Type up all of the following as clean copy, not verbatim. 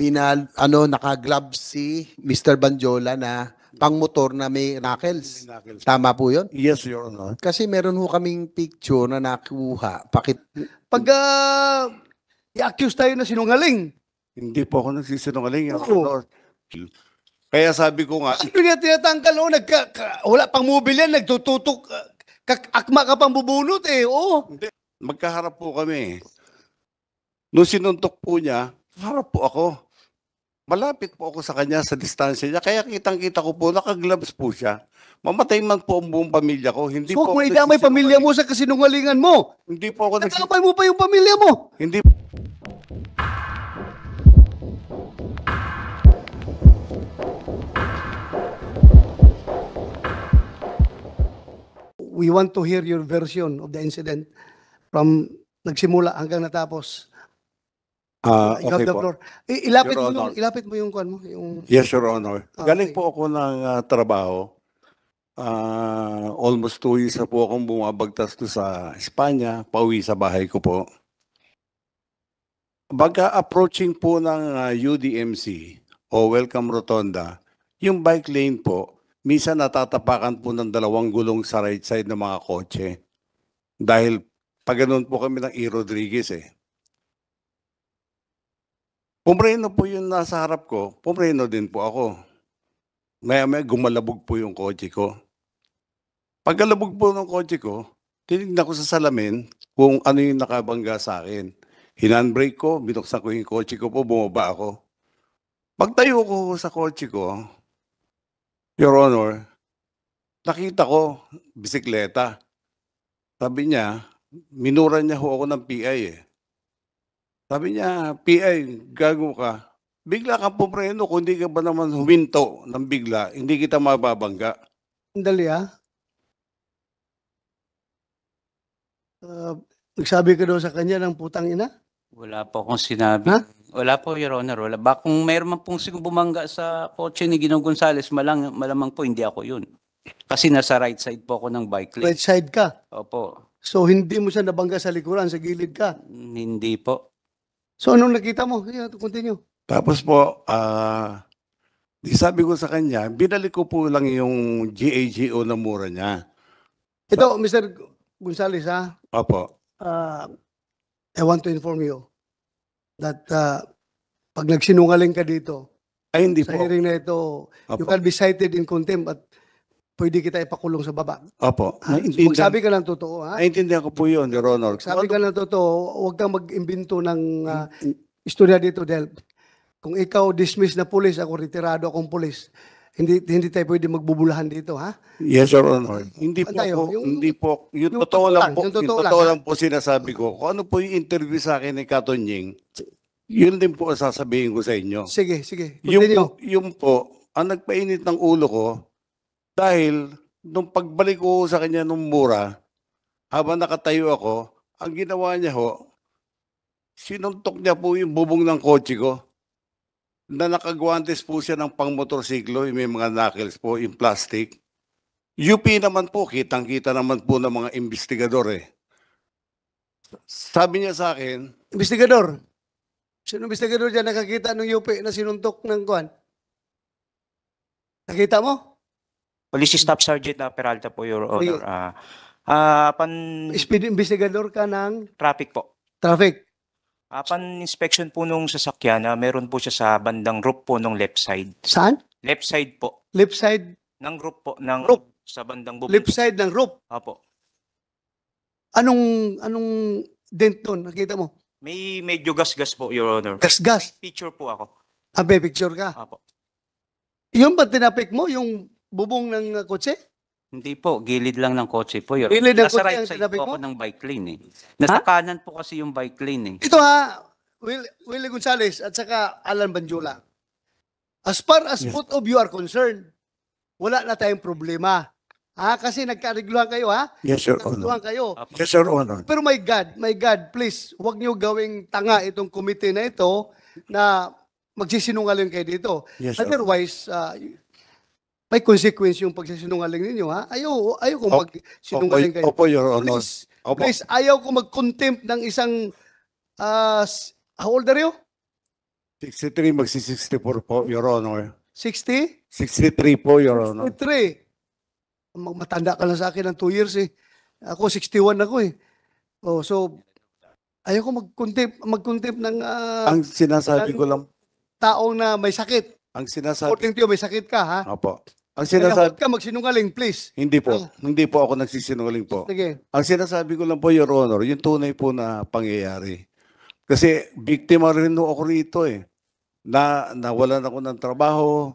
naka-gloves si Mr. Banjola na pangmotor na may knuckles. Knuckles. Tama po yun? Yes, Your Honor. Kasi meron ho kaming picture na nakuha. Pag i-accuse tayo na sinungaling, Hindi po ako nagsisinungaling, Your Oo. Honor. Kaya sabi ko nga, ano niya tinatanggal? O, wala pang mobile yan, nagtututok. Akma ka pang bubunot eh. Oo. magkaharap po kami. Nung sinuntok po niya, harap po ako. Malapit po ako sa kanya sa distansya niya. Kaya kitang-kita ko po, naka-gloves po siya. Mamatay man po ang buong pamilya ko. Hindi So, po kung ako idamay pamilya nagsisinungaling. mo sa kasinungalingan mo, Hindi po ako nadamay mo pa yung pamilya mo. Hindi We want to hear your version of the incident from nagsimula hanggang natapos. You have okay the po. floor. Ilapit Your mo yung, Honor. ilapit mo yung kwan mo. Yung, Yes, Your Honor. Galing Okay. po ako ng trabaho. Almost 2 years na po akong bumabagtas to sa Espanya, pauwi sa bahay ko po. Baga approaching po ng UDMC o Welcome Rotonda, yung bike lane po, minsan natatapakan po ng 2 gulong sa right side ng mga kotse. Dahil pag ganun po kami ng E. Rodriguez eh. Pumreno po yung nasa harap ko, pumreno din po ako. Maya-maya gumalabog po yung kotse ko. Pagkalabog po ng kotse ko, tinignan ko sa salamin kung ano yung nakabangga sa akin. Hinandbrake ko, binuksan ko yung kotse ko po, bumaba ako. Pagtayo ko sa kotse ko, Your Honor, nakita ko, bisikleta. Sabi niya, minura niya ho ako ng PI eh. Sabi niya, PI, gago ka. Bigla kang pumreno, kung hindi ka ba naman huminto ng bigla, hindi kita mababangga. Sandali nagsabi ka daw sa kanya ng putang ina? Wala po akong sinabi. Ha? Wala po, Your Honor. Wala. Kung mayroon man pong bumangga sa kotse ni Ginoong Gonzales, malamang po hindi ako yun. Kasi nasa right side po ako ng bike lane. Right side ka. Opo. So, hindi mo siya nabangga sa likuran, sa gilid ka. Hindi po. So, anong nakita mo? Yeah, continue. Tapos po, di sabi ko sa kanya, binalik ko po lang yung GAGO na mura niya. Ito, Mr. Gonzales, Opo. I want to inform you that pag nagsinungaling ka dito, Ay, hindi sa po. hearing na ito, you Opo. can be cited in contempt at pwede kita ipakulong sa baba. Opo. Ha? So, magsabi ka ng totoo, ha? Naintindihan ko po yun, Your Honor. Magsabi ka ng totoo, huwag kang mag-imbento ng istorya dito dahil kung ikaw dismiss na pulis, ako retirado akong pulis, hindi tayo pwede magbubulahan dito, ha? Yes, Your Honor. Hindi po Tayo, ako, yung- hindi po, yung yung totoo totoo lang lang, po, yung yung totoo totoo lang, lang po sinasabi ko. Kung ano po yung interview sa akin ni Katonying, yun din po ang sasabihin ko sa inyo. Sige, sige. Yung Continue. po, ang nagpainit ng ulo ko, dahil nung pagbalik ko sa kanya nung mura, habang nakatayo ako, ang ginawa niya ho, sinuntok niya po yung bubong ng kotse ko, na nakagwantes po siya ng pangmotorsiklo, yung may mga knuckles po, yung plastic. UP naman po, kitang-kita naman po ng mga investigador eh. Sabi niya sa akin, Investigador. Sino investigador dyan nakakita ng UP na sinuntok ng kuan? Nakita mo? Police Staff Sergeant Peralta po, Your Sige. Honor. Upon Speed investigador ka ng traffic po. traffic. Upon inspection po nung sasakyan, meron po siya sa bandang roof po nung left side. Saan? Left side po. Left side, Ng roof po. Ng Roof. Sa bandang bubong. left side ng roof. Apo. Anong dent doon? Nakita mo? May medyo gas-gas po, Your Honor. Gas-gas. Picture po ako. Abe, picture ka. Apo. Yung ba tinapik mo? Yung bubong ng kotse? Hindi po. Gilid lang ng kotse po, Your Gilid ng Nasa kotse right ang side sinabi po mo? ako ng bike lane eh. Nasa kanan po kasi yung bike lane eh. Ito Willie Gonzales at saka Alan Banjula. As far as Yes. both of you are concerned, wala na tayong problema. Kasi nagkarigluhan kayo, yes, Your Honor. Nagkarigluhan kayo. Apo. Yes, Your Honor. Pero my God, please, huwag niyo gawing tanga itong komite na ito na magsisinungaling kayo dito. Yes, Your Honor. Otherwise, may consequence yung pagsisinungaling ninyo, Ayaw kung Opo. magsinungaling kayo. Opo, Your Honor. Please, Opo. please, ayaw ko mag-contempt ng isang, how old are you? 63, magsi-64 po, Your Honor. 60? 63 po, Your Honor. 63. Matanda ka lang sa akin ng 2 years eh. Ako 61 ako eh. Oh, so ayoko mag-contempt ng Ang sinasabi ko lang, taong na may sakit. ang sinasabi, According to you, may sakit ka ha? opo. Ang Kaya sinasabi, huwag ka magsinungaling, please. hindi po, hindi po ako nagsisinungaling po. Sige. Ang sinasabi ko lang po, Your Honor, yung tunay po na pangyayari. Kasi biktima rin ako rito eh. Nawalan ako ng trabaho,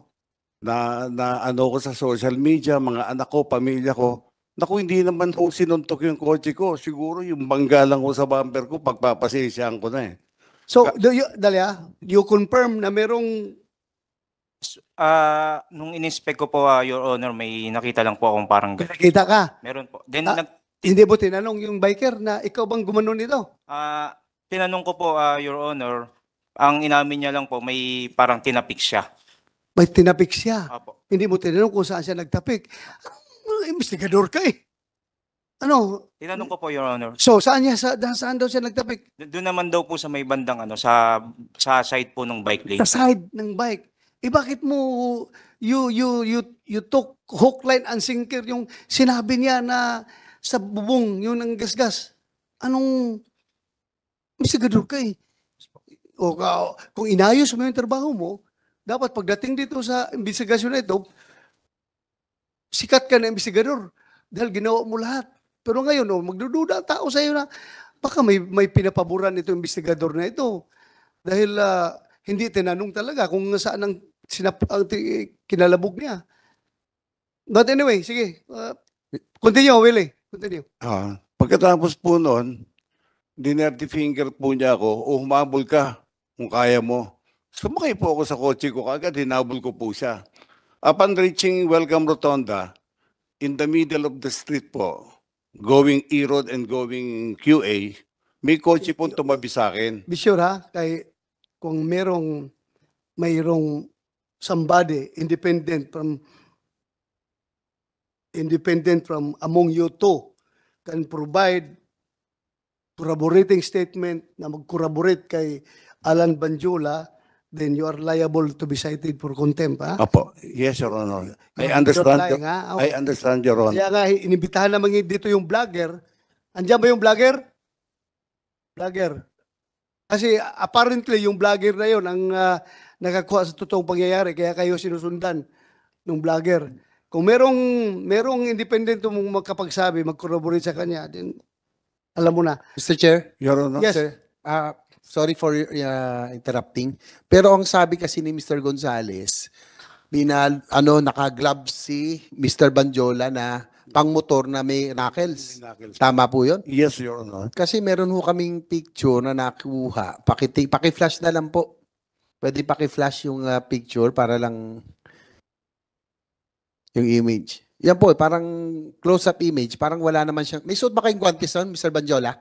na ano ko sa social media, mga anak ko, pamilya ko. Naku, hindi naman po sinuntok yung kotse ko. Siguro yung bangga lang ko sa bumper ko, pagpapasensyahan ko na eh. So, you confirm na merong Nung in-inspect ko po, Your Honor, may nakita lang po akong parang nakita ka. meron po. Then, Hindi mo tinanong yung biker na ikaw bang gumanon nito? tinanong ko po, Your Honor, ang inamin niya lang po, may parang tinapik siya. May tinapik siya. Apo. Hindi mo tinanong kung saan siya nagtapik. Investigador ka eh. Ano? Tinanong ko po, Your Honor. So, saan daw siya nagtapik? Doon naman daw po sa may bandang sa side po ng bike lane. Sa side ng bike. Eh bakit mo you took hook, line, and sinker yung sinabi niya na sa bubong yun ang gasgas? Anong investigador ka eh? O kung inayos mo yung trabaho mo, dapat pagdating dito sa investigasyon na ito, sikat ka na investigador dahil ginawa mo lahat. Pero ngayon, magdududa ang tao sa iyo na baka may pinapaboran itong investigador na ito. Dahil hindi tinanong talaga kung saan ang kinalabog niya. But anyway, sige. Continue, Willie. Continue. Pagkatapos po noon, dinerty finger po niya ako, humabol ka kung kaya mo. Sumakay po ako sa kotse ko, kagad hinabol ko po siya. Upon reaching Welcome Rotonda, in the middle of the street po, going E-Road and going QA, may kotse po tumabi sa akin. Be sure ha, kung mayroong somebody independent from among you two can provide corroborating statement na mag-corroborate kay Alan Banjola, then you are liable to be cited for contempt, ha? Apo, yes, Your Honor. I You're understand. lying, ha? I understand, Your Honor. Kaya nga, inibitahan naman dito yung vlogger. Andiyan ba yung vlogger? Vlogger. Kasi apparently yung vlogger na yun ang nakakuha sa totoong pangyayari, kaya kayo sinusundan ng vlogger. Kung merong independent mong makapagsabi, mag-corroborate sa kanya, then alam mo na. Mr. Chair? Your Honor. Yes. Sir, sorry for interrupting. Pero ang sabi kasi ni Mr. Gonzales, naka-gloves si Mr. Banjola na pang-motor na may knuckles. Tama po yun? Yes, Your Honor. Kasi meron ho kaming picture na nakuha. Paki-flash na lang po. Pwede paki-flash yung picture para lang yung image. Yan po, parang close-up image. Parang wala naman siyang... May suot ba kayong guantes nun, Mr. Banjola?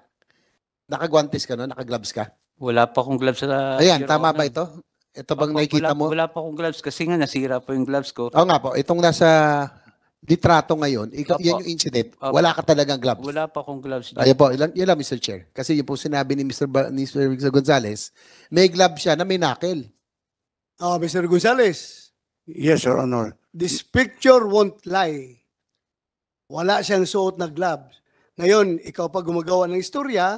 Naka-guantes ka nun? Naka-gloves ka? Wala pa akong gloves sa... Ayan, Your tama Honor. ba ito? Ito bang Opo, nakikita mo? Wala pa akong gloves kasi nga nasira po yung gloves ko. Oo nga po, itong nasa litrato ngayon, Opo. yan yung incident. Opo. Wala ka talagang gloves. Wala pa akong gloves. Ayan po, yun lang, Mr. Chair. Kasi yun po sinabi ni Mr. Gonzales, may glove siya na may knuckle. Mr. Gonzales, Yes, Your Honor. this picture won't lie. Wala siyang suot na gloves. Ngayon, ikaw pa gumagawa ng istorya,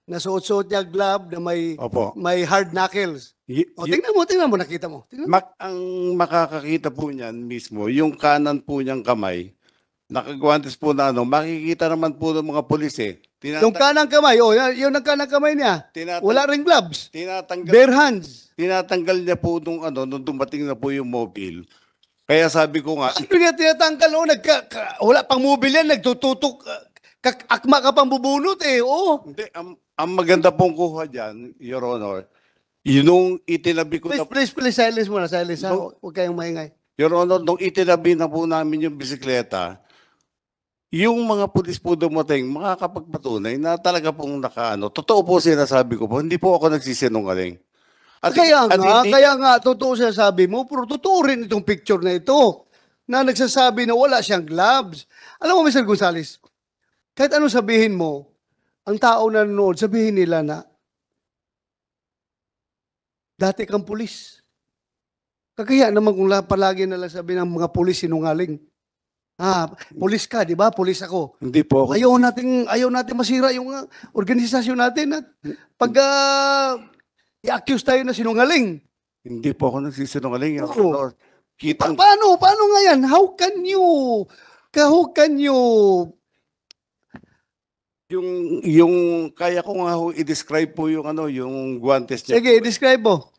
na suot-suot niya glove na Opo. may hard knuckles. Tingnan mo, nakita mo. Tingnan mo. Ang makakakita po niyan mismo, yung kanan po niyang kamay, nakagwantes po na makikita naman po ng mga pulis eh. Yung kanang kamay, yun ang kanang kamay niya. Wala ring gloves. Tinatanggal, Bare hands. tinatanggal niya po nung nung dumating na po yung mobile. Kaya sabi ko nga, Ano niya tinatanggal? Wala pang mobile yan, nagtututok. Akma ka pang bubunot eh. Oo. hindi, ang maganda pong kuha dyan, Your Honor, nung itinabi ko na, Please, silence muna, silence ha. No. Huwag kayong maingay. Your Honor, nung itinabi na po namin yung bisikleta, yung mga pulis po dumating, makakapagpatunay na talaga pong totoo po sinasabi ko po, hindi po ako nagsisinungaling. Kaya hindi- nga, totoo siya sabi mo, pero totoo rin itong picture na ito, na nagsasabi na wala siyang gloves. Alam mo, Mr. Gonzales, kahit anong sabihin mo, ang tao na nanonood, sabihin nila na, Dati kang pulis. Kagaya naman kung palagi na lang sabi ng mga pulis sinungaling. Pulis ka, di ba? Pulis ako. Hindi po ako. Ayaw natin masira yung organisasyon natin at pag i-accuse tayo na sinungaling. Hindi po ako nagsisinungaling. Your Oo. Honor. Kitang Paano nga yan? How can you yung kaya ko nga ho i-describe po yung yung guantes niya. sige, describe mo.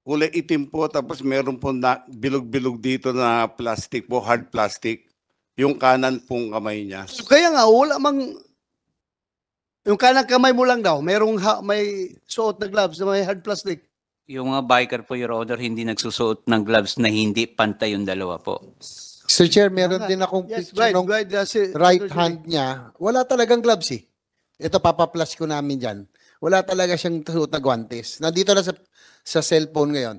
Kulay itim po, tapos meron po na bilog-bilog dito na plastic po, hard plastic. Yung kanan pong kamay niya. Kaya nga, wala mang yung kanang kamay mo lang daw, may suot na gloves na may hard plastic. Yung mga biker po, Your Honor, hindi nagsusuot ng gloves na hindi pantay yung dalawa po. Sir Chair, meron din akong Yes, picture ng right. That's it. right hand niya. Wala talagang gloves eh. Ito, papaplas ko namin dyan. Wala talaga siyang suot na guantes. Nandito na sa cellphone ngayon.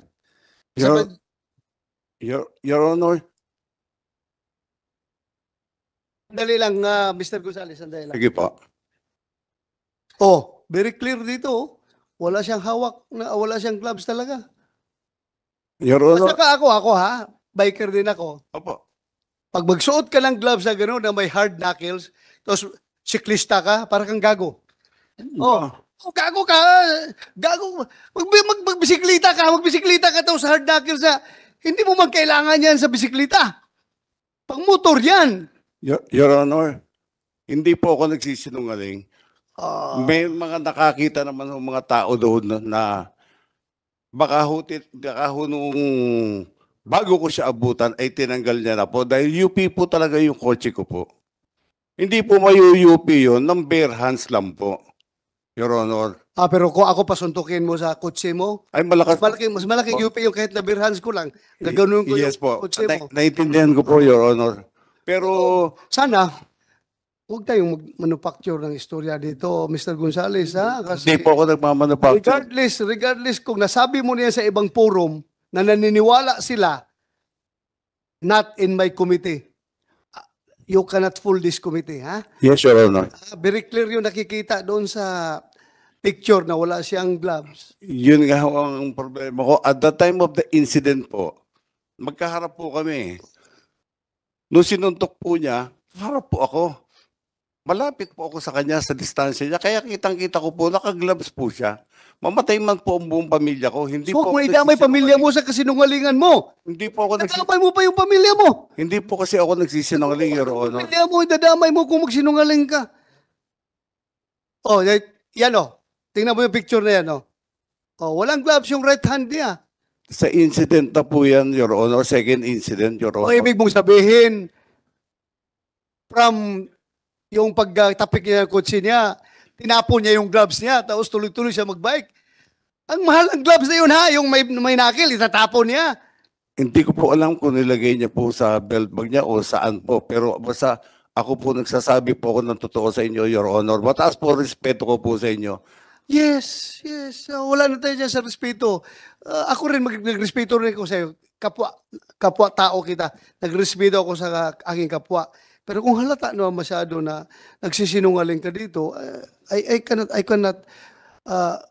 Your Honor, Sandali lang, Mr. Gonzales, sandali lang. sige po. Oh, very clear dito. Oh. Wala siyang hawak, wala siyang gloves talaga. Your Honor, Basta ako ha, biker din ako. opo. Pag magsuot ka ng gloves na gano'n na may hard knuckles, tapos siklista ka, para kang gago. Oh, gago ka. Gago. Magbisiklita ka tapos hard knuckles na, hindi mo magkailangan yan sa bisiklita. Pang motor yan. Your Honor, hindi po ako nagsisinungaling. May mga nakakita naman ng mga tao doon na baka ho nung bago ko siya abutan ay tinanggal niya na po dahil UP po talaga yung kotse ko po. Hindi po mayu-UP yun, ng bare hands lang po, Your Honor. Pero kung ako pasuntukin mo sa kotse mo, Ay malakas. mas malaking UP yung kahit na birhans ko lang. Gaganoon ko Yes yung po. kotse mo. Naiintindihan ko po, Your Honor. Pero Sana, huwag tayong manufacture ng istorya dito, Mr. Gonzales, ha? Kasi hindi po ako nagmamanufacture. regardless kung nasabi mo niya sa ibang forum na naniniwala sila, not in my committee. You cannot fool this committee, ha? Yes, Your Honor. Very clear yung nakikita doon sa picture na wala siyang gloves. Yun nga ho ang problema ko. At the time of the incident po, magkaharap po kami. Nung sinuntok po niya, harap po ako. Malapit po ako sa kanya sa distansya niya. Kaya kitang-kita ko po, naka-gloves po siya. Mamatay man po ang buong pamilya ko. Hindi So, po kung ako idamay nagsisinungaling. pamilya mo sa kasinungalingan mo, Hindi po ako nadamay mo pa yung pamilya mo. Hindi po kasi ako nagsisinungaling, Your Honor. Pamilya mo, idadamay mo kung magsinungaling ka. Oh, yan oh. Tingnan mo yung picture na yan oh. Oh, walang gloves yung right hand niya. Sa incident na po yan, Your Honor. Second incident, Your O Honor. ibig mong sabihin, from yung pagtapik niya ng kotse niya, tinapon niya yung gloves niya, tapos tuloy-tuloy siya magbike. Ang mahal ng gloves na yun ha, yung may nakil, itatapon niya. Hindi ko po alam kung nilagay niya po sa belt bag niya o saan po. Pero basta ako po nagsasabi po ako ng totoo sa inyo, Your Honor. Mataas po respeto ko po sa inyo. Yes. Wala na tayo dyan sa respeto. Ako rin, nagrespeto rin ako sa'yo. Kapwa tao kita. Nagrespeto ako sa aking kapwa. Pero kung halata naman masyado na nagsisinungaling ka dito, I cannot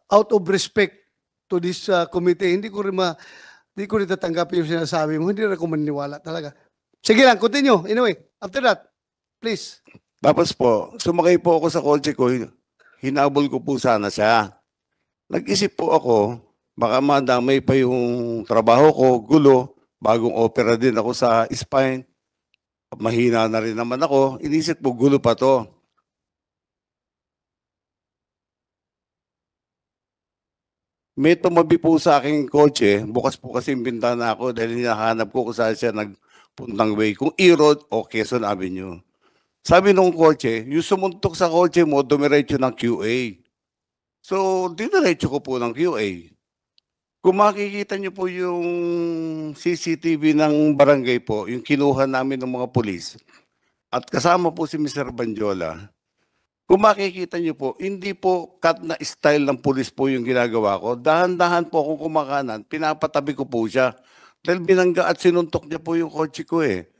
out of respect to this committee, hindi ko rin tatanggapin yung sinasabi mo. Hindi rin ako maniniwala talaga. Sige lang, continue. Anyway, after that, please. Tapos po, sumakay po ako sa kotse ko. Hinabol ko po sana siya. Nag-isip po ako, baka madamay pa yung trabaho ko, gulo, bagong opera din ako sa spine. Mahina na rin naman ako. Inisip po, gulo pa to. May tumabi po sa aking kotse, bukas po kasi yung bintana ko dahil hinahanap ko kung saan siya nagpuntang way. Kung E-Road o Quezon Avenue. Sabi nung kotse, yung sumuntok sa kotse mo, dumiretso ng QA. So, diniretso ko po ng QA. Kung makikita niyo po yung CCTV ng barangay po, yung kinuha namin ng mga pulis, at kasama po si Mr. Banjola, kung makikita niyo po, hindi po cut na style ng pulis po yung ginagawa ko. Dahan-dahan po akong kumakanan, pinapatabi ko po siya. Dahil binangga at sinuntok niya po yung kotse ko eh.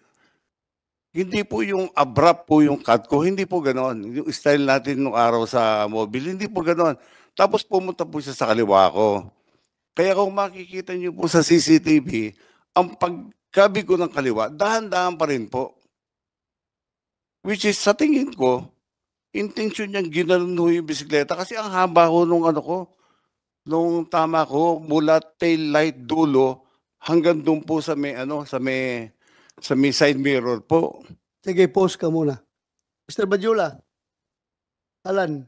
Hindi po yung abrupt po yung cut ko, hindi po ganon. Yung style natin nung araw sa mobile, hindi po ganon. Tapos pumunta po siya sa kaliwa ko. Kaya kung makikita niyo po sa CCTV, ang pagkabi ko ng kaliwa, dahan-dahan pa rin po. Which is, sa tingin ko, intention niyang ginanon ho yung bisikleta kasi ang haba ho nung ano ko, nung tama ko, mula tail light dulo hanggang doon po sa may ano, sa may side mirror po. Sige, pause ka muna. Mr. Badjula, Alan,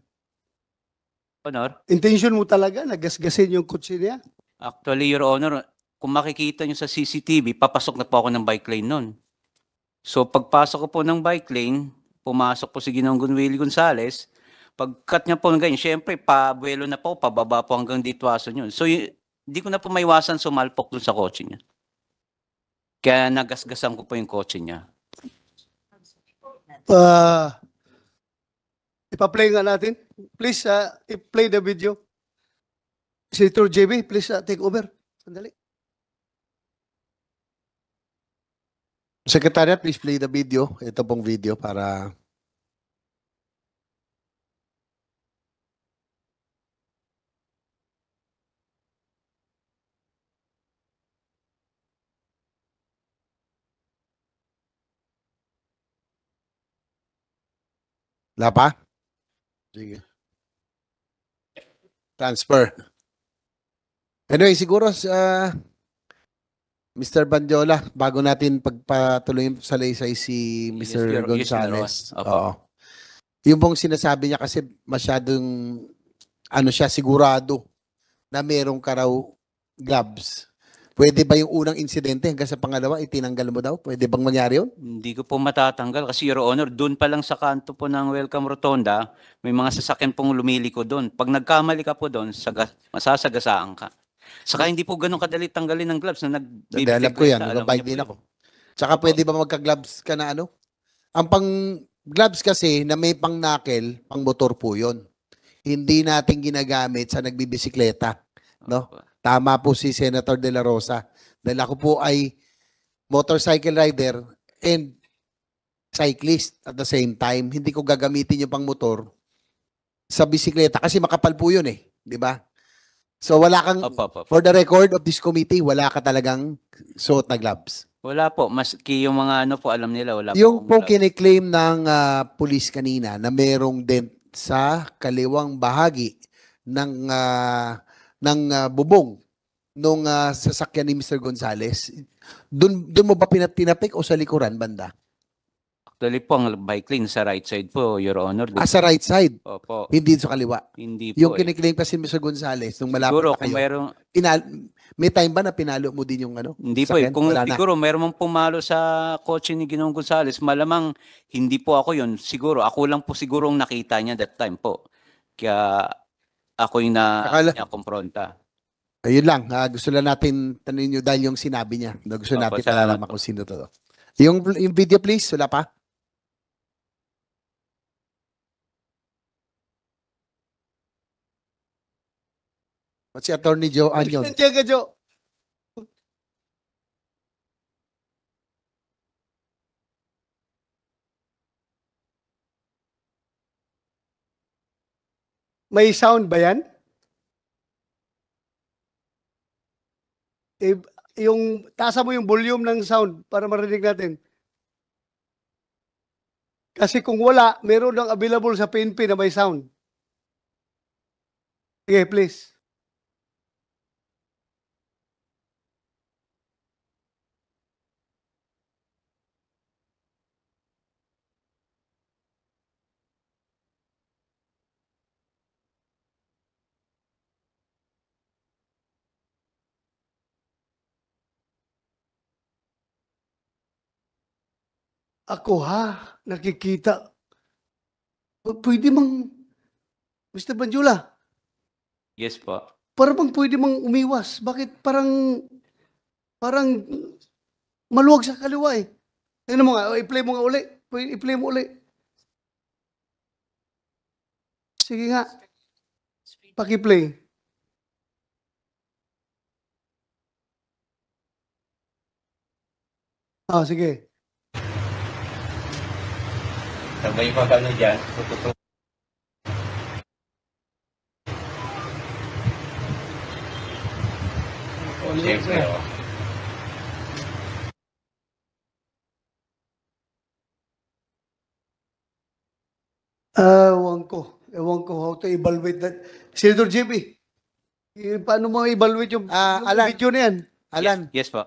Honor, intention mo talaga na gasgasin yung kotse niya? actually, Your Honor, kung makikita nyo sa CCTV, papasok na po ako ng bike lane nun. So pagpasok ko po ng bike lane, pumasok po si Ginong Willie Gonzales, pagkat niya po ng ganyan, syempre, pabuelo na po, pababa po hanggang ditwason yun. So hindi ko na po maiwasan sumalpok dun sa kotse niya. Kaya nagasgasan ko po yung kotse niya. Ipa-play nga natin. Please, i-play the video. Senator JB, please take over. Sandali. Secretariat, please play the video. Ito pong video para... Wala pa? Sige. Transfer. Anyway, siguro Mr. Bandiola, bago natin pagpatuloy sa laysay si Yes, Mr. Your Gonzales. Honor. Opo. Oo. Yung pong sinasabi niya kasi masyadong ano siya, sigurado na merong ka raw gloves. Pwede ba yung unang insidente hanggang sa pangalawa, itinanggal mo daw? Pwede bang mangyari yun? Hindi ko po matatanggal kasi Your Honor, doon pa lang sa kanto po ng Welcome Rotonda, may mga sasakyan pong lumiliko doon. Pag nagkamali ka po doon, masasagasaan ka. Saka hindi po ganun kadali tanggalin ng gloves na Hindi, alam ko yan. Alam Nagbabike niyo po din yun. ako. Tsaka pwede ba magka-gloves ka na ano? Ang pang-gloves kasi na may pang-knuckle, pang-motor po yun. Hindi natin ginagamit sa nagbibisikleta. No? Opo. Tama po si Senator De La Rosa. Dahil ako po ay motorcycle rider and cyclist at the same time. Hindi ko gagamitin yung pang-motor sa bisikleta kasi makapal po yun eh. Di ba? So wala kang, Opo, opo. for the record of this committee, wala ka talagang suot na gloves. Wala po. Maski yung mga ano po, alam nila, wala Yung po. po kiniklaim ng police kanina na merong dent sa kaliwang bahagi ng bubong nung sasakyan ni Mr. Gonzales. Doon mo ba tinapik o sa likuran banda? Actually po, ang bike lane sa right side po, Your Honor. Sa right side, Opo. hindi sa kaliwa. Hindi po. Yung kiniklaim kasi ni Mr. Gonzales nung malapit Siguro na kung kayo. meron, May time ba na pinalo mo din yung ano? hindi po eh. sasakyan? Kung Wala na. siguro meron mang pumalo sa kotse ni Ginong Gonzales, malamang hindi po ako yun. Siguro, ako lang po siguro ang nakita niya that time po. Kaya ako yung Akala- kumpronta. Ayun lang, gusto lang natin tanungin nyo dahil yung sinabi niya. Gusto Opo, natin salamat malalaman po. kung sino to. Yung video please, wala pa? At si Attorney Joe Anyon. Diyan ka, Joe. May sound ba yan? Taasa mo yung volume ng sound para marinig natin. Kasi kung wala, meron lang available sa PNP na may sound. Sige, please. Ako nakikita. Pwede mang, Mr. Banjula, Yes po. para bang pwede mang umiwas? Bakit parang maluwag sa kaliwa eh? Tingnan mo nga, i-play mo nga uli. I-play mo uli. Sige nga. Paki-play. Sige. Sabay pa kano dyan. Siyempre, oh. Ewan ko how to evaluate that. Senator JB, paano mo evaluate yung, yung Alan. video na yan? Alan, Yes po.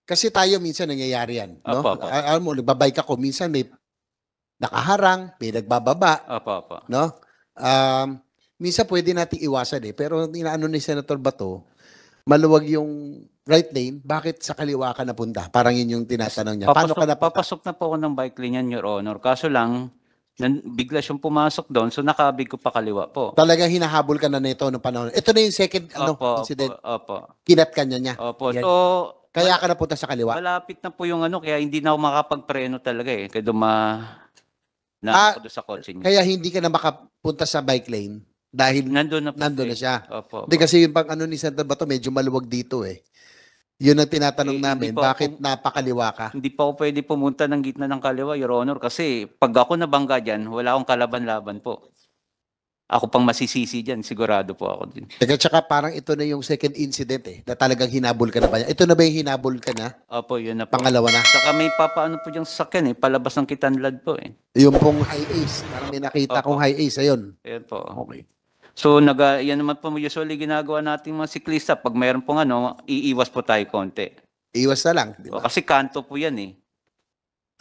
kasi tayo minsan nangyayari yan. No? Opo, opo. Alam mo, nagbabike ako, minsan may nakaharang, may nagbababa. Opo. No? Minsan pwede nating iwasan pero inaano ni Senator Bato, maluwag yung right lane, bakit sa kaliwa ka napunta? Parang yun yung tinatanong niya. Paano ka napunta? Papasok na po ako ng bike lane yan, Your Honor. Kaso lang, bigla siyang pumasok doon, so nakabig ko pa kaliwa po. Talagang hinahabol ka na nito noong panahon. Ito na yung second incident. Opo. Kinat ka niya. Opo. Yan. So, Kaya ka napunta sa kaliwa. malapit na po yung kaya hindi na ako makapagpreno talaga eh. Kaya na ako doon sa kotse niya. Kaya hindi ka na makapunta sa bike lane dahil Nandun na po. nandun na eh. siya. Opo. Hindi kasi yung pang ni Senator Bato, medyo maluwag dito Yun ang tinatanong Eh, namin, hindi po bakit napakaliwa ka? Hindi pa ako pwede pumunta ng gitna ng kaliwa, Your Honor, kasi pag ako nabangga dyan, wala akong kalaban-laban po. Ako pang masisisi dyan, sigurado po ako din. Teka, tsaka parang ito na yung second incident na talagang hinabol ka na ba? Ito na ba yung hinabol ka na? Opo, yun na po. Pangalawa na? Saka may papaano po diyang sasakyan palabas ng Kitanlad po eh. Yung pong high ace. Parang may nakita Opo. kong high ace. Ayun. Ayan po. Okay. So, yan naman po usually ginagawa nating mga siklista. Pag mayroon pong iiwas po tayo konti. Iwas na lang. Di ba? Kasi kanto po yan eh.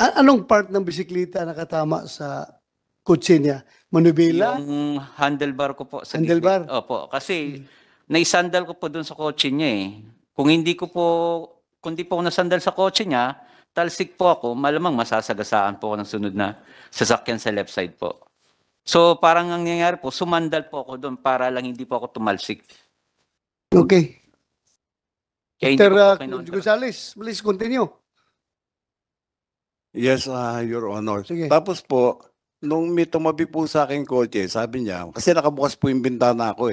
Anong part ng bisikleta nakatama sa kotse niya? Manubela? Yung handlebar ko po. Sa Handlebar? gilid. Opo. Kasi naisandal ko po dun sa kotse niya eh. Kung di po ako nasandal sa kotse niya, talsik po ako, malamang masasagasaan po ako ng sunod na sasakyan sa left side po. So parang ang nangyayari po, sumandal po ako doon para lang hindi po ako tumalsik. Okay. Kaya hindi Mr. ko po kinontra. Gonzales, please continue. Yes, Your Honor. Sige. Tapos po, nung may tumabi po sa akin kotse, sabi niya, kasi nakabukas po yung bintana ko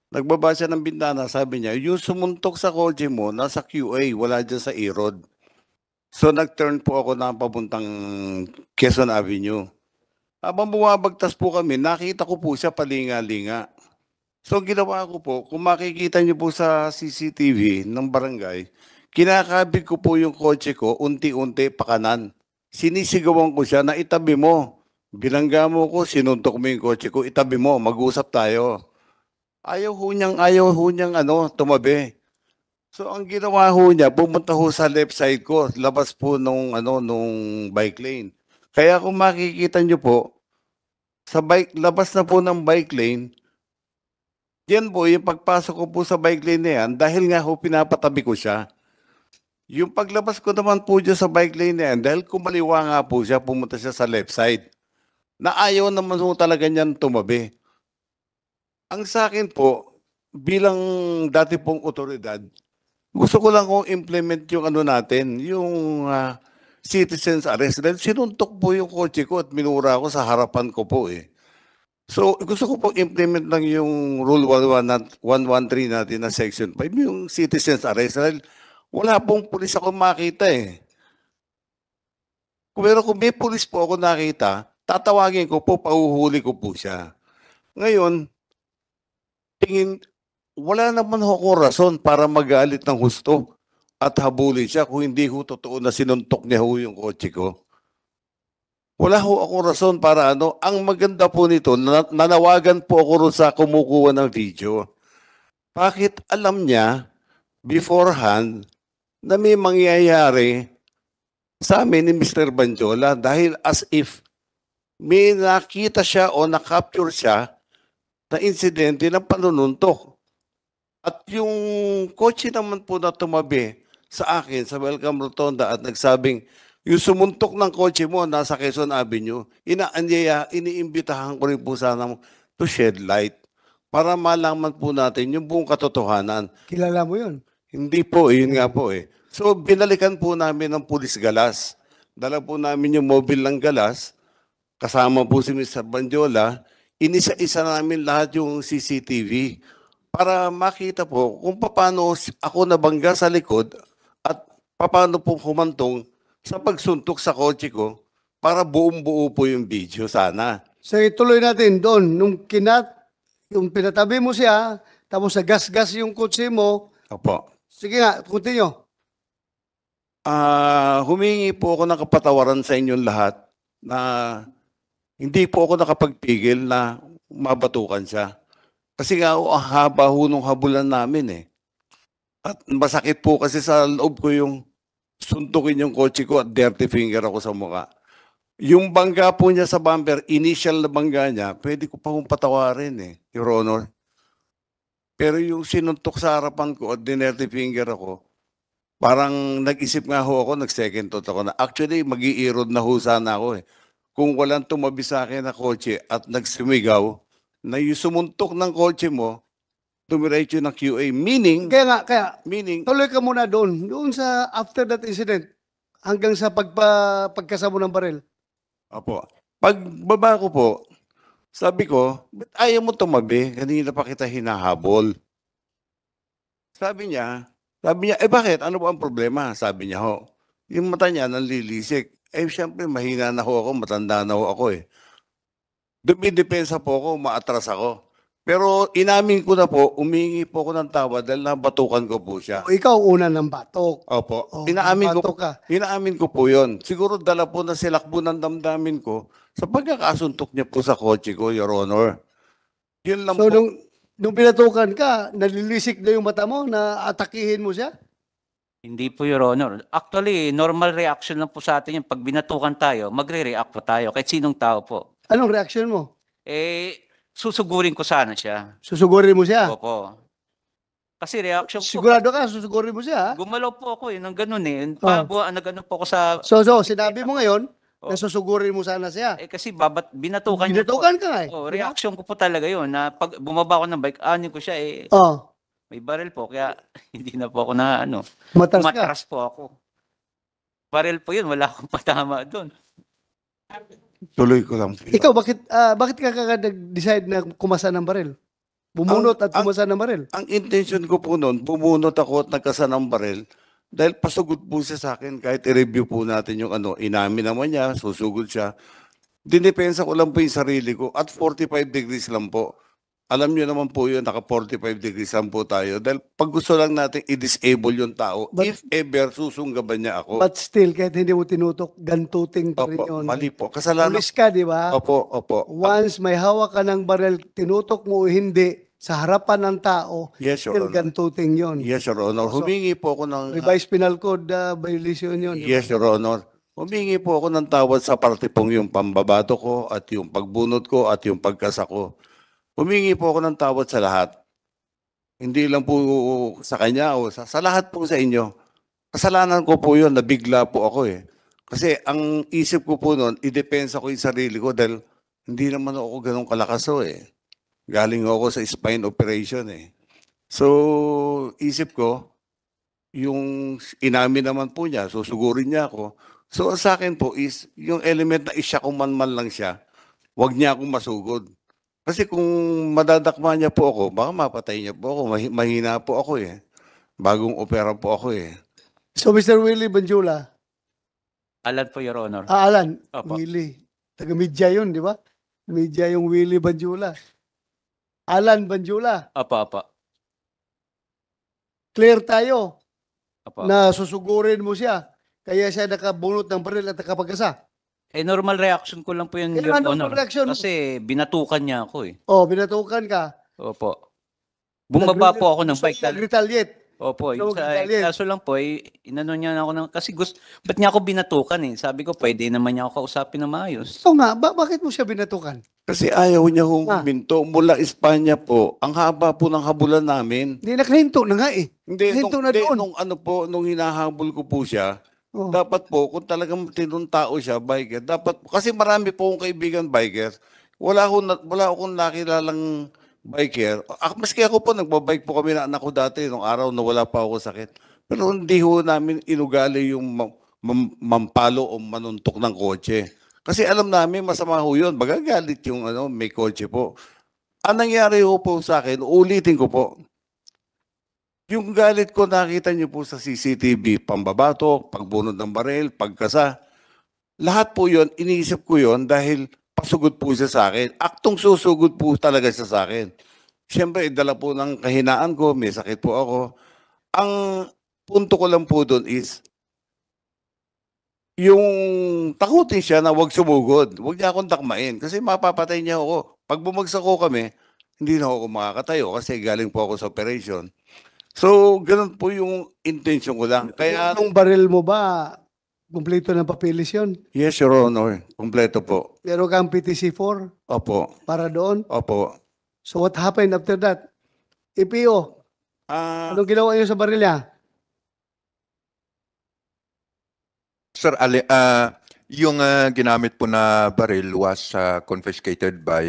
Nagbaba siya ng bintana, sabi niya, yung sumuntok sa kotse mo, nasa QA, wala dyan sa E-Road. So nag-turn po ako na papuntang Quezon Avenue. Habang bumabagtas po kami, nakita ko po siya palinga-linga. So ginawa ko po, kung makikita niyo po sa CCTV ng barangay, kinakabig ko po yung kotse ko, unti-unti pakanan. Sinisigawan ko siya na itabi mo. Bilangga mo ko, sinuntok mo yung kotse ko, itabi mo, mag-usap tayo. Ayaw ho niyang tumabi. So ang ginawa ho niya, pumunta ho sa left side ko, labas po nung bike lane. Kaya kung makikita niyo po, labas na po ng bike lane, yan po, yung pagpasok ko po sa bike lane na yan, dahil nga ho pinapatabi ko siya. Yung paglabas ko naman po dyan sa bike lane na yan, dahil kumaliwa nga po siya, pumunta siya sa left side. Na ayaw naman ho talaga niyan tumabi. Ang sa akin po, bilang dati pong otoridad, gusto ko lang kong implement yung natin, yung citizen's arrest. Dahil sinuntok po yung kotse ko at minura ko sa harapan ko po So, gusto ko pong implement lang yung Rule 113 natin na Section 5, yung citizen's arrest. Dahil wala pong pulis ako makita Pero kung may pulis po ako nakita, tatawagin ko po, pauhuli ko po siya. Ngayon, wala naman ako rason para magalit ng husto at habulin siya kung hindi ho totoo na sinuntok niya ho yung kotse ko. Wala ho ako rason para Ang maganda po nito, nanawagan po ako rin sa kumukuha ng video. Bakit alam niya beforehand na may mangyayari sa amin ni Mr. Banjola dahil as if may nakita siya o na-capture siya na insidente ng panununtok. At yung kotse naman po na tumabi sa akin sa Welcome Rotonda at nagsabing, yung sumuntok ng kotse mo nasa Quezon Avenue, iniimbitahan ko rin po sana to shed light para malaman po natin yung buong katotohanan. Kilala mo yun? Hindi po, yun nga po So, binalikan po namin ng pulis galas. Dala po namin yung mobile ng galas, kasama po si Mr. Banjola, inisa-isa namin lahat yung CCTV para makita po kung paano ako nabangga sa likod at paano po humantong sa pagsuntok sa kotse ko para buong-buo po yung video sana. So ituloy natin doon. Yung pinatabi mo siya, tapos nagasgas yung kotse mo, Opo. Sige nga, continue. Humingi po ako ng kapatawaran sa inyong lahat na hindi po ako nakapagpigil na mabatukan siya. Kasi nga, ang haba ho nung habulan namin eh. At masakit po kasi sa loob ko yung suntukin yung kotse ko at dirty finger ako sa mukha. Yung bangga po niya sa bumper, initial na bangga niya, pwede ko pa hong patawarin eh, Your Honor. Pero yung sinuntok sa harapan ko at dirty finger ako, parang nag-isip nga ho ako, nag-second thought ako na actually mag-i-erode na ho sana ako eh. Kung walang tumabi sa akin na kotse at nagsumigaw, na yung sumuntok ng kotse mo, tumiretso ng QA. Meaning, Kaya tuloy ka muna doon sa after that incident, hanggang sa pagkasamo ng baril. Apo. Pagbaba ko po, sabi ko, ba't ayaw mo tumabi? Kanina pa kita hinahabol. Sabi niya, bakit? Ano ba ang problema? Sabi niya ho. Yung mata niya nanlilisik. Siyempre, mahina na ho ako, matanda na ho ako eh. Dumidepensa po ako, maatras ako. Pero inamin ko na po, umingi po ako ng tawad dahil nabatukan ko po siya. O, ikaw una ng batok. Opo. O, Inaamin ko batok ka. Inaamin ko po yun. Siguro dala po na silakbo ng damdamin ko sa pagkakasuntok niya po sa kotse ko, Your Honor. Yun lang So, po. nung pinatukan ka, nalilisik na yung mata mo na atakihin mo siya? Hindi po, Your Honor. Actually, normal reaction lang po sa atin yung pag binatukan tayo, magre-react po tayo, kahit sinong tao po. Anong reaction mo? Susugurin ko sana siya. Susugurin mo siya? Opo. Kasi reaction po, Sigurado ka, susugurin mo siya? Ha? gumalaw po ako ng ganun eh. Oh. Nag-ano po ako sa... So, sinabi mo ngayon, Oh. na susugurin mo sana siya. kasi binatukan niya po. Binatukan ka nga eh. Oh, reaction ko po talaga yun na pag bumaba ako ng bike, anin ko siya Oh, may baril po kaya hindi na po ako na matras ka. umatras po ako. Baril po yun, wala akong patama doon. Tuloy ko lang. Ikaw, bakit ka nag-decide na kumasa ng baril? Bumunot at kumasa ng baril? Ang intention ko po noon, bumunot ako at nagkasa ng baril dahil pasugod po siya sa akin kahit i-review po natin yung inamin naman niya, susugod siya. Dinepensa ko lang po yung sarili ko at 45 degrees lang po. Alam niyo naman po yun, naka 45 degrees lang po tayo. Dahil pag gusto lang natin i-disable yung tao, if ever susunggaban niya ako. But still, kahit hindi mo tinutok, gantuting pa rin Opo, yun. mali po. Kasalanan. Pulis ka, di ba? Opo, opo. Once may hawak ka ng baril, tinutok mo o hindi, sa harapan ng tao, Yes, Your still Honor. gantuting yun. Yes, Your Honor. So, Humingi po ako ng... Revised Penal Code violation yun. di ba? Yes, Your Honor. Humingi po ako ng tawad sa parte pong yung pambabato ko at yung pagbunot ko at yung pagkasa ko. Humingi po ako ng tawad sa lahat. Hindi lang po sa kanya o sa lahat po sa inyo. Kasalanan ko po yun, nabigla po ako eh. Kasi ang isip ko po noon, idepensa ko yung sarili ko dahil hindi naman ako ganun kalakas eh. Galing ako sa spine operation eh. So, isip ko, yung inamin naman po niya, susugurin niya ako. So, sa akin po is, yung element na isya kumanman lang siya, wag niya akong masugod. Kasi kung madadakma niya po ako, baka mapatay niya po ako. Mahina po ako eh. Bagong opera po ako eh. So, Mr. Willie Banjula, Alan po, Your Honor. Alan, Opo. Willie, taga-media yun, di ba? Media yung Willie Banjula. Alan Banjula, Apa. clear tayo Apa. na susugurin mo siya. Kaya siya nakabunot ng baril at nakapagkasa. Normal reaction ko lang po yun, Kaya Your normal Honor. reaction mo. Kasi binatukan niya ako eh. Oh, binatukan ka. Opo. Bumaba po ako ng bike. Nag-retaliate. Opo, Ikaw yung galit. kaso lang po, inano niya ako ng, kasi ba't niya ako binatukan eh? Sabi ko, pwede naman niya ako kausapin na maayos. So nga, bakit mo siya binatukan? Kasi ayaw niya huminto. Mula Espanya po, ang haba po ng habulan namin. Hindi, nakahinto na nga eh. Hindi, Hinto na doon. nung hinahabol ko po siya, Oh. dapat po, kung talagang tinong tao siya, biker, dapat, kasi marami po akong kaibigan biker, wala akong nakilalang biker. Maski ako po, nagbabike po kami na anak ko dati, nung araw na wala pa ako sakit. Pero hindi ho namin inugali yung mampalo o manuntok ng kotse. Kasi alam namin, masama ho yun. Magagalit yung may kotse po. Ang nangyari ho po sa akin, ulitin ko po, yung galit ko nakita niyo po sa CCTV, pambabato, pagbunod ng baril, pagkasa. Lahat po yun, iniisip ko yun dahil pasugod po siya sa akin. Aktong susugod po talaga siya sa akin. Siyempre, dala po ng kahinaan ko, may sakit po ako. Ang punto ko lang po doon is, yung takutin siya na wag sumugod. Wag niya akong takmain kasi mapapatay niya ako. Pag bumagsak ko kami, hindi na ako makakatayo kasi galing po ako sa operation. So, ganun po yung intention ko lang. Kaya, Yung baril mo ba, kumpleto ng papilis yun? yes, Your Honor, kompleto po. Meron kang PTC-4 Opo, para doon? opo. So what happened after that? EPO, anong ginawa niyo sa baril niya? Sir, yung ginamit po na baril was confiscated by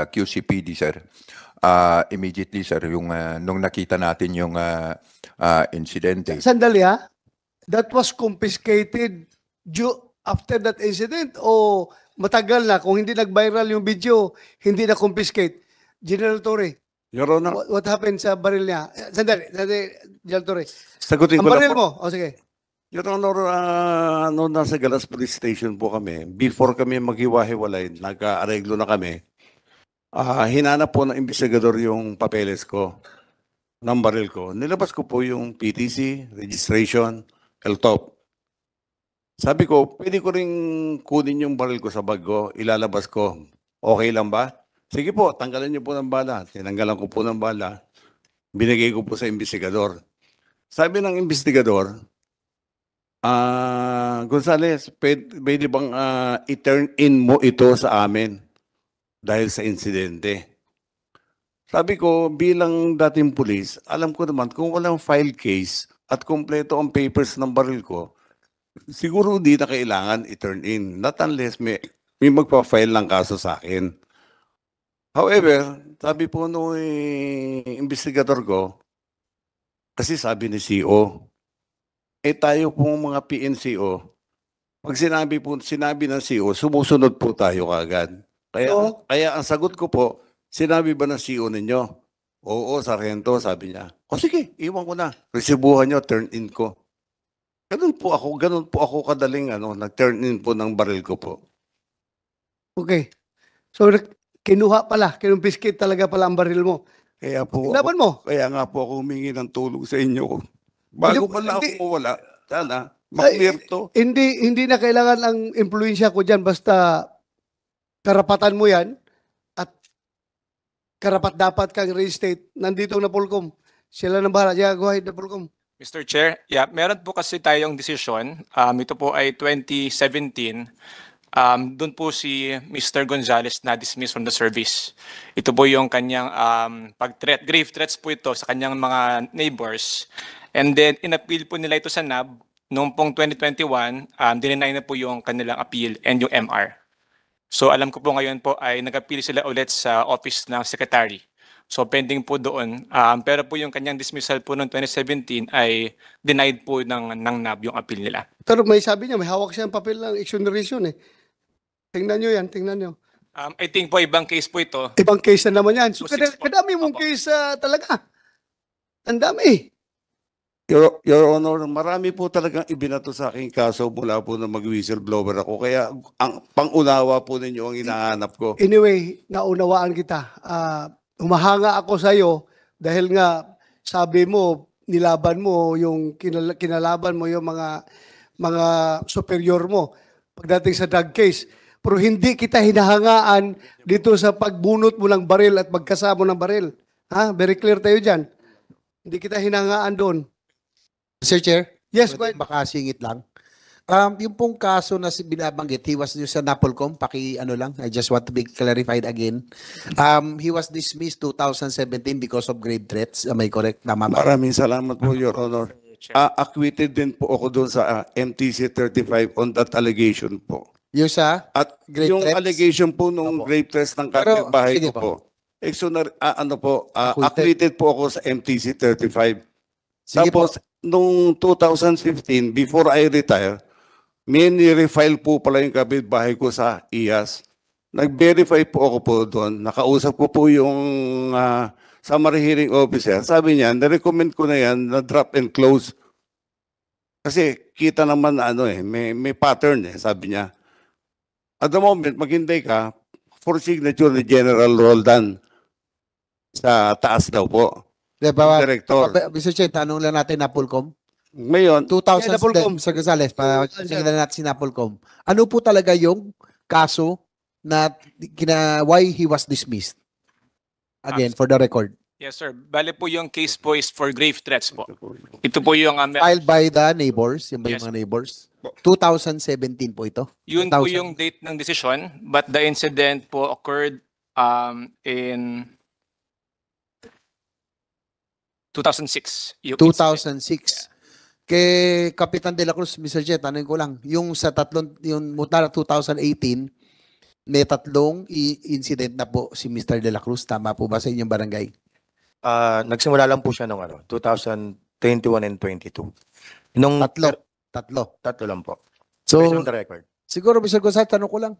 QCPD, sir. Immediately, sir, yung nung nakita natin yung insidente. Sandali ha? That was confiscated after that incident o matagal na? Kung hindi nag-viral yung video, hindi na confiscate. General Torre, Your Honor, what happened sa baril niya? Sandali, General Torre. sagutin Ang ko lang baril po. mo, o sige. Your Honor, noon nasa Galas Police Station po kami, before kami maghiwa-hiwalay, nagka-areglo na kami, hinanap po ng investigador yung papeles ko, ng baril ko. Nilabas ko po yung PTC, registration, LTOP. Sabi ko, pwede ko ring kunin yung baril ko sa bag ko, ilalabas ko. Okay lang ba? Sige po, tanggalan niyo po ng bala. Tinanggalan ko po ng bala. Binigay ko po sa investigador. Sabi ng investigador, Gonzales, pwede bang i-turn in mo ito sa amin dahil sa insidente? Sabi ko, bilang dating pulis, alam ko naman kung walang file case at kompleto ang papers ng baril ko, siguro hindi na kailangan i-turn in. Not unless may magpa-file ng kaso sa akin. However, sabi po nung investigador ko, kasi sabi ni CO, tayo pong mga PNCO, pag sinabi ng CO, sumusunod po tayo kaagad. Kaya ang sagot ko po, sinabi ba ng CO ninyo? Oo, Sargento, sabi niya. O sige, iwan ko na. Resibuhan niyo, turn in ko. Ganun po ako kadaling nag-turn in po ng baril ko po. Okay. So, kinuha pala, kinumpiskate talaga pala ang baril mo. Kaya po, Laban mo. kaya nga po ako humingi ng tulong sa inyo. Bago Hindi- pala ako hindi- mawala, sana, maklear to. Hindi na kailangan ang impluensya ko dyan, basta karapatan mo yan at karapat-dapat kang reinstate. Nandito na Pulcom. Sila nang bahala. Yeah, go ahead na Pulcom. Mr. Chair, meron po kasi tayong desisyon. Ito po ay 2017. Doon po si Mr. Gonzales na dismissed from the service. Ito po yung kanyang grave threats po ito sa kanyang mga neighbors. And then, in-appeal po nila ito sa NAB. Noong pong 2021, dinenay na po yung kanilang appeal and yung MR. So, alam ko po ngayon po ay nag-appeal sila ulit sa office ng secretary. So, pending po doon. Pero po yung kanyang dismissal po noong 2017 ay denied po ng NAB yung appeal nila. Pero may sabi niya, may hawak siyang papel ng exoneration eh. Tingnan nyo yan, tingnan nyo. I think po ibang case po ito. Ibang case na naman yan. So, So, six po. kadami mong Opo. case talaga. Ang dami. Your Honor, marami po talagang ibinato sa aking kaso mula po na mag-whistleblower ako. Kaya ang pangunawa po ninyo ang hinahanap ko. Anyway, naunawaan kita. Humahanga ako sa iyo dahil nga sabi mo, nilaban mo yung kinalaban mo yung mga superior mo pagdating sa drug case. Pero hindi kita hinahangaan dito sa pagbunot mo ng baril at pagkasamo ng baril. Ha? Very clear tayo dyan. Hindi kita hinahangaan doon. Sir Chair, Yes, go ahead. makasingit lang. Yung pong kaso na binabanggit, he was sa Napolcom, I just want to be clarified again. He was dismissed 2017 because of grave threats. Am I correct? Tama ba? Maraming salamat po, Your Honor. Acquitted din po ako doon sa MTC 35 on that allegation po. Yung sa At grave yung threats? allegation po nung Opo. grave threats ng Pero, kapitbahay sige ko po. Acquitted. Acquitted po ako sa MTC 35. Sige po. Tapos, nung 2015, before I retire, may ni-refile po pala yung kapitbahay ko sa IAS. Nag-verify po ako po doon. Nakausap ko po yung summary hearing officer. Sabi niya, na-recommend ko na yan na drop and close. Kasi kita naman na may pattern sabi niya. At the moment, maghintay ka for signature ni General Roldan sa taas daw po. Diba, director. Mr. Chair, tanong lang natin Napolcom. Ngayon, 2000, Yeah, Napolcom. Mr. Gonzales, So, tingnan natin si Napolcom. Ano po talaga yung kaso na why he was dismissed? Again, for the record. Yes, sir. Bale po yung case po is for grave threats po. Ito po yung Filed by the neighbors, yung ba yung Yes. mga neighbors? 2017 po ito. yun po 2000. yung date ng decision, but the incident po occurred in 2006. Yung incident. 2006. Kay Kapitan De La Cruz, Mr. Jet, tanongin ko lang, yung sa yung mula 2018, may tatlong incident na po si Mr. De La Cruz. Tama po ba sa inyong barangay? Nagsimula lang po siya nung 2021 and 22. Nung Tatlo. lang po. So, Based on the record. siguro, Mr. Gonzales, tanong ko lang,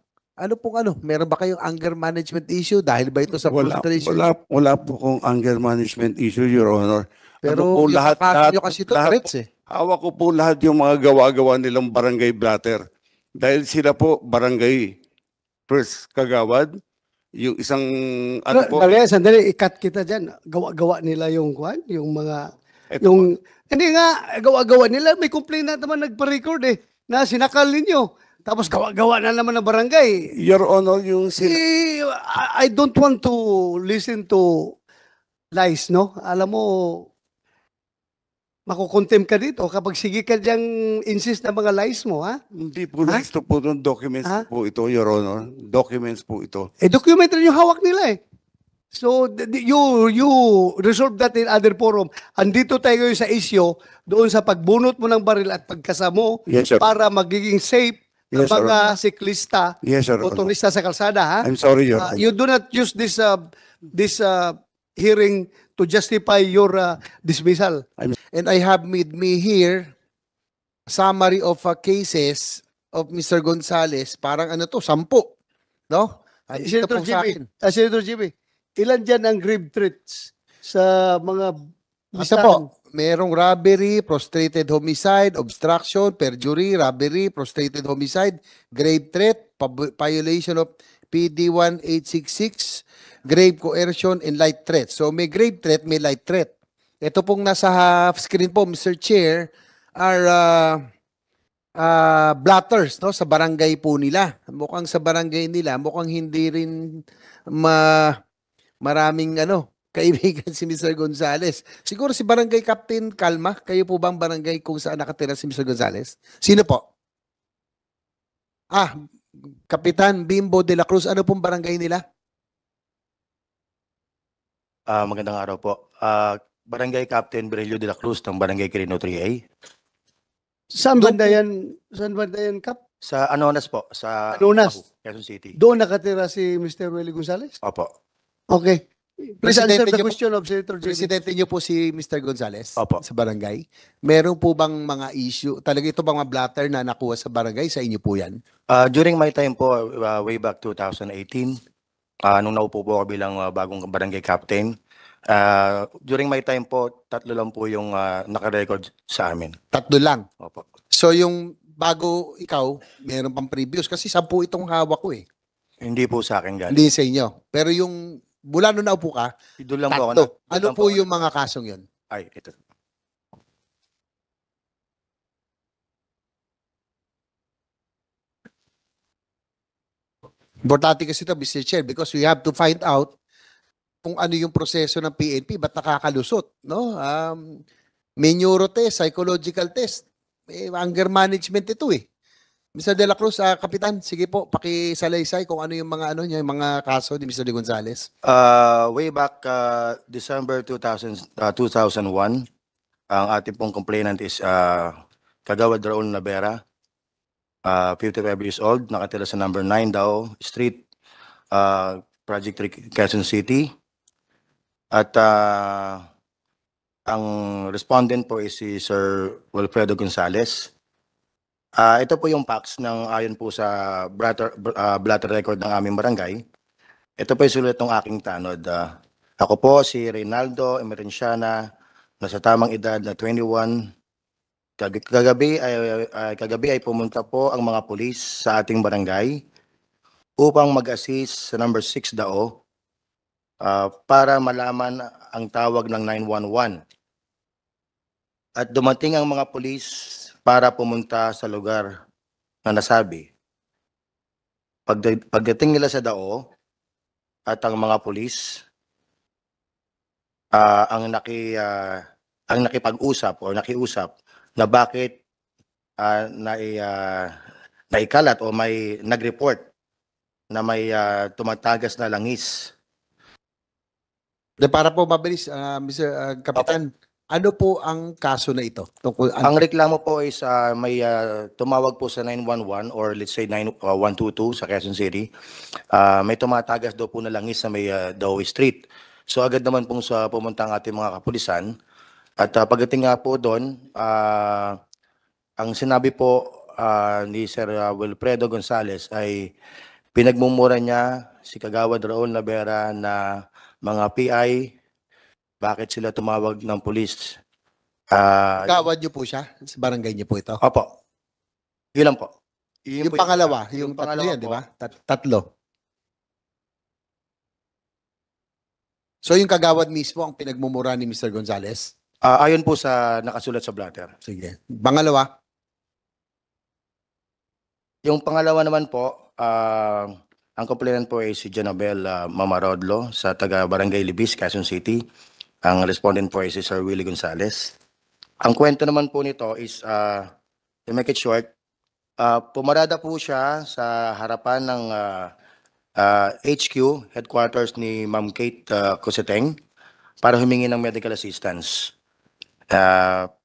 meron ba kayong anger management issue dahil ba ito sa frustration? wala po kong anger management issue, Your Honor. Pero Ano po, yung lahat- kaso lahat- nyo kasi ito, lahat threats eh. Hawak ko po lahat yung mga gawa-gawa nilang barangay blatter. Dahil sila po barangay first kagawad, yung isang ano po, Sandali, i-cut kita dyan. Gawa-gawa nila yung kwan, yung mga, Ito hindi nga, gawa-gawa nila. May complaint na naman nagpa-record na sinakal ninyo. Tapos gawa-gawa na naman ng barangay. Your Honor, yung sila, I don't want to listen to lies, no? Alam mo, makukontem ka dito kapag sige ka diyang insist na mga lies mo, ha? hindi po Ha? next po ng documents Ha? po ito, Your Honor. Documents po ito. Documentary yung hawak nila eh. So, you resolve that in other forum. Andito tayo ngayon sa issue, doon sa pagbunot mo ng baril at pagkasamo Yes, sir. para magiging safe ng Yes, sir. mga siklista, Yes, Your Honor. motorista sa kalsada, ha? I'm sorry, Your Honor. You do not use this hearing to justify your dismissal. And I have with me here summary of cases of Mr. Gonzales. Parang 10, no? Dito Senator po sa GB, akin. Senator GB, ilan dyan ang grave threats sa mga Ito listahan? po, merong robbery, prostrated homicide, obstruction, perjury, robbery, prostrated homicide, grave threat, violation of PD 1866, grave coercion, and light threat. So may grave threat, may light threat. Ito pong nasa half screen po, Mr. Chair, are blatters, no, sa barangay po nila. Mukhang sa barangay nila, mukhang hindi rin maraming kaibigan si Mr. Gonzales. Siguro si Barangay Captain Kalma, kayo po bang barangay kung saan nakatira si Mr. Gonzales? Sino po? Kapitan Bimbo de la Cruz, ano pong barangay nila? Magandang araw po. Barangay Captain Berelio de la Cruz ng Barangay Quirino 3A. Saan banda yan? Saan banda yan, Kap? Sa Anonas po. Sa Anonas. Bahu, Quezon City. Doon nakatira si Mr. Willie Gonzales? Opo. Okay. Please answer Presidente the niyo po- question of Senator JB. Presidente niyo po si Mr. Gonzales Opo. sa barangay. Meron po bang mga issue? Talaga ito bang mga blatter na nakuha sa barangay? Sa inyo po yan? During my time po, way back 2018, nung naupo po ako bilang bagong barangay captain, during my time po, 3 lang po yung nakarecord sa amin. 3 lang. Opo. So yung bago ikaw, meron pang previous kasi 10 itong hawak ko eh. Hindi po sa akin galing. Hindi sa inyo. Pero yung mula nung naupo ka, Doon lang po ako. 3. doon Ano lang po ako- yung mga kasong yun? Ay, ito. Importante kasi ito, Mr. Chair, because we have to find out kung ano yung proseso ng PNP, ba't nakakalusot, no? May neuro test, psychological test, may anger management ito eh. Mr. De La Cruz, Kapitan, sige po, pakisalaysay kung ano yung mga niya, yung mga kaso ni Mr. De Gonzales. Way back December 2001, ang ating pong complainant is Kagawad Raul Navera, 55 years old, nakatira sa number 9 daw, Street, Project 3, Quezon City. At ang respondent po is si Sir Wilfredo Gonzales. Ito po yung facts ng ayon po sa blatter record ng aming barangay. Ito po yung sulat ng aking tanod. Ako po si Reynaldo Emerenciana, nasa tamang edad na 21. Kagabi ay pumunta po ang mga pulis sa ating barangay upang mag-assist sa number 6 Dao para malaman ang tawag ng 911. At dumating ang mga pulis para pumunta sa lugar na nasabi. Pagdating nila sa Dao at ang mga pulis ang nakipag-usap o nakiusap na bakit naikalat o may nag-report na may tumatagas na langis. Para po mabilis, Mr. Kapitan, ano po ang kaso na ito? Tungkol, Ang reklamo po is may tumawag po sa 911 or let's say 122 sa Quezon City. May tumatagas daw po na langis sa may Dawi Street. So agad naman pong pumunta ang ating mga kapulisan. At pagdating nga po doon, ang sinabi po ni Sir Wilfredo Gonzales ay pinagmumura niya si Kagawad Raul Navera na mga PI, bakit sila tumawag ng pulis? Kawad niyo po siya? Sa barangay niyo po ito? Opo. Yun lang po. Yun Yung po pangalawa, yung tatlo pangalawa yan, di po. ba? Tatlo. So yung kagawad mismo ang pinagmumura ni Mr. Gonzales? Ayon po sa nakasulat sa blatter. Sige. Pangalawa? Yung pangalawa naman po, ang complainant po ay si Janabel Mamarodlo sa taga Barangay Libis, Quezon City. Ang respondent po ay si Sir Willie Gonzales. Ang kwento naman po nito is, to make it short, pumarada po siya sa harapan ng HQ, headquarters ni Ma'am Kate Coseteng, para humingi ng medical assistance.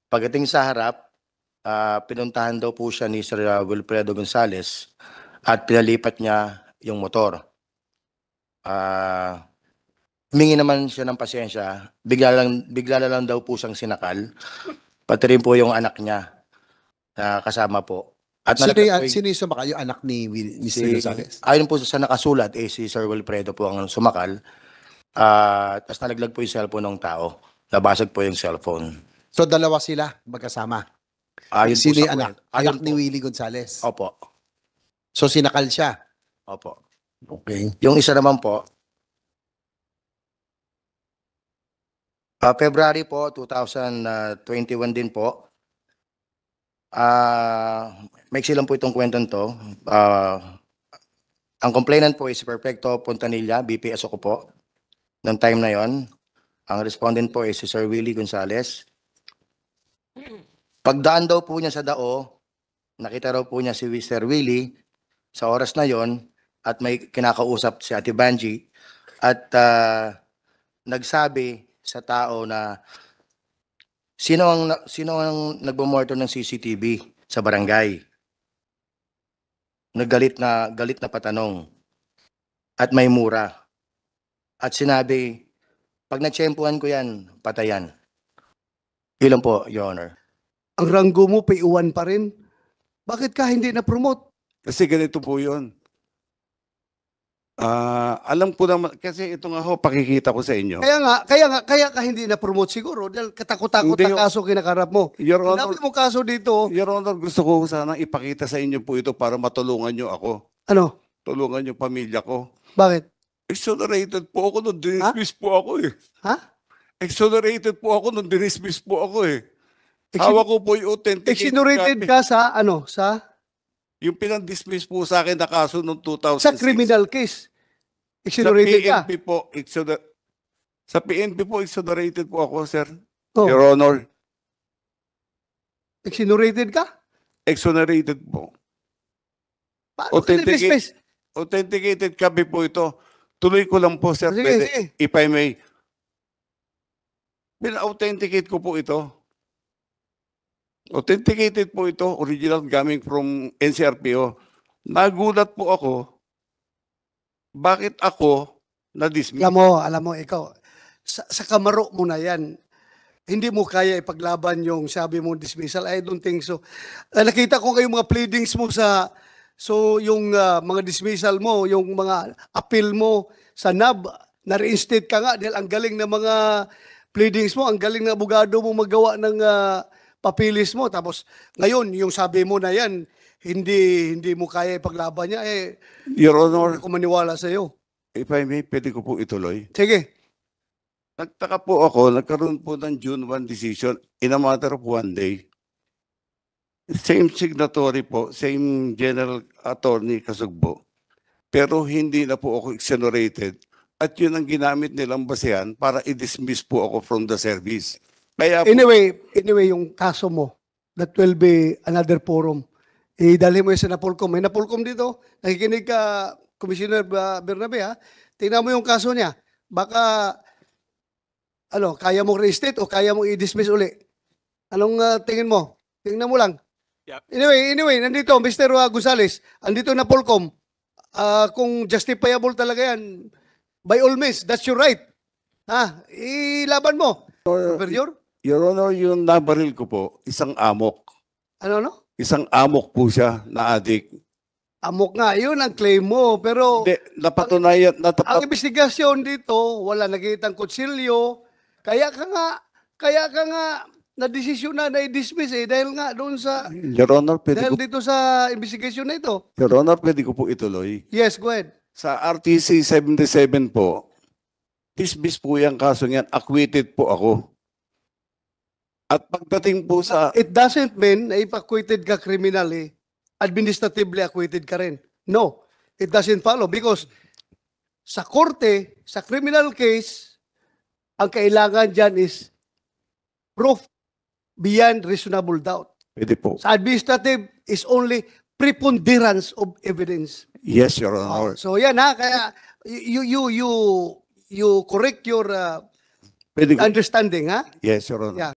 Pagdating sa harap, pinuntahan daw po siya ni Sir Wilfredo Gonzales at pinalipat niya yung motor. Humingi naman siya ng pasensya. Bigla na lang daw po siyang sinakal. Pati rin po yung anak niya na kasama po. At Sino yung sumakal? Yung anak ni Mr. Gonzales? ayon po sa nakasulat, si Sir Wilfredo po ang sumakal. Tapos nalaglag po yung cellphone ng tao. Nabasag po yung cellphone. So dalawa sila magkasama? Ayon po Sino sa yung anak? kwento. Ayon Anak ni po. Willie Gonzales? Opo. So sinakal siya? Opo. Okay. Yung isa naman po, February po, 2021 din po. Maiksi lang po itong kwentong to. Ang complainant po is si Perfecto Pontanilla, BPS ako po. Noong time na yon, ang respondent po is si Sir Willie Gonzales. Pagdaan daw po niya sa Dao, nakita raw po niya si Sir Willie sa oras na yon at may kinakausap si Ate Banji at nagsabi sa tao na sino ang nagmo-monitor ng CCTV sa barangay. Galit na patanong at may mura. At sinabi, pag natsyempuhan ko yan, patayan. Ilan po, Your Honor. Ang ranggo mo, payuan pa rin. Bakit ka hindi na-promote? Kasi ganito po yun. Alam ko naman, kasi ito nga ho, pakikita ko sa inyo. Kaya ka hindi na-promote siguro dahil katakot-takot Hindi, na kaso kinakarap mo. Your Honor, Sinabi mo kaso dito, Your Honor, gusto ko sana ipakita sa inyo po ito para matulungan nyo ako. ano, Tulungan yung pamilya ko. bakit? Exonerated po ako nung dinismiss po ako eh. Ha? Exonerated po ako nung dinismiss po ako eh. Hawak ko po yung authentic. Exonerated ka sa, Yung pinang-dismiss po sa akin na kaso noong 2006. sa criminal case. Sa Exonerated ka. PNP po, sa PNP po, exonerated po ako, sir. Oh, Your Honor, exonerated ka? exonerated po. Paano ka Authenticate. na-dismiss? Authenticated copy po ito. Tuloy ko lang po, sir. Sige, Pwede, sige. if I may. Pina-authenticate ko po ito. Authenticated po ito, original coming from NCRPO. Nagulat po ako, bakit ako na-dismiss? Alam mo, ikaw, sa kamaro mo na yan, hindi mo kaya ipaglaban yung sabi mo dismissal. I don't think so. Nakita ko kayong mga pleadings mo yung mga dismissal mo, yung mga appeal mo sa NAB, na-reinstate ka nga dahil ang galing ng mga pleadings mo, ang galing ng abogado mo magawa ng papilis mo. Tapos ngayon, yung sabi mo na yan, hindi mo kaya ipaglaban niya, Your Honor, hindi ko maniwala sa iyo. If I may, pwede ko po ituloy. Sige. Nagtaka po ako, nagkaroon po ng June 1 decision in a matter of 1 day. Same signatory po, same General Attorney Kasugbo. Pero hindi na po ako exonerated. At yun ang ginamit nilang basehan para i-dismiss po ako from the service. Kaya po, Anyway, yung kaso mo, that will be another forum. Idali mo yung sa Napolcom. May Napolcom dito. Nakikinig ka, Commissioner Bernabe, ha? Tingnan mo yung kaso niya. Baka, kaya mong reinstate o kaya mong i-dismiss uli. Anong tingin mo? Tingnan mo lang. Yep. Anyway, nandito, Mr. Gonzales, andito na Polcom. Kung justifiable talaga yan, by all means, that's your right. Ilaban mo. Superior? Your Honor, yung nabaril ko po, isang amok. Ano? Isang amok po siya na adik. Amok nga, yun ang claim mo. Pero Hindi, napatunayan, ang investigasyon dito, wala nakitang kutsilyo. Kaya ka nga na-desisyon na i-dismiss dahil nga doon sa, Your Honor, dahil dito sa investigasyon na ito. Your Honor, pwede ko po ituloy. Yes, go ahead. Sa RTC 77 po, dismiss po yung kaso niyan, acquitted po ako. At pagdating po sa, It doesn't mean na if acquitted ka criminally, administratively acquitted ka rin. No, it doesn't follow because sa korte, sa criminal case, ang kailangan dyan is proof beyond reasonable doubt. pwede po. Sa administrative is only preponderance of evidence. Yes, Your Honor. So yan kaya you correct your Pwede ko, understanding yes, Your Honor. Yeah.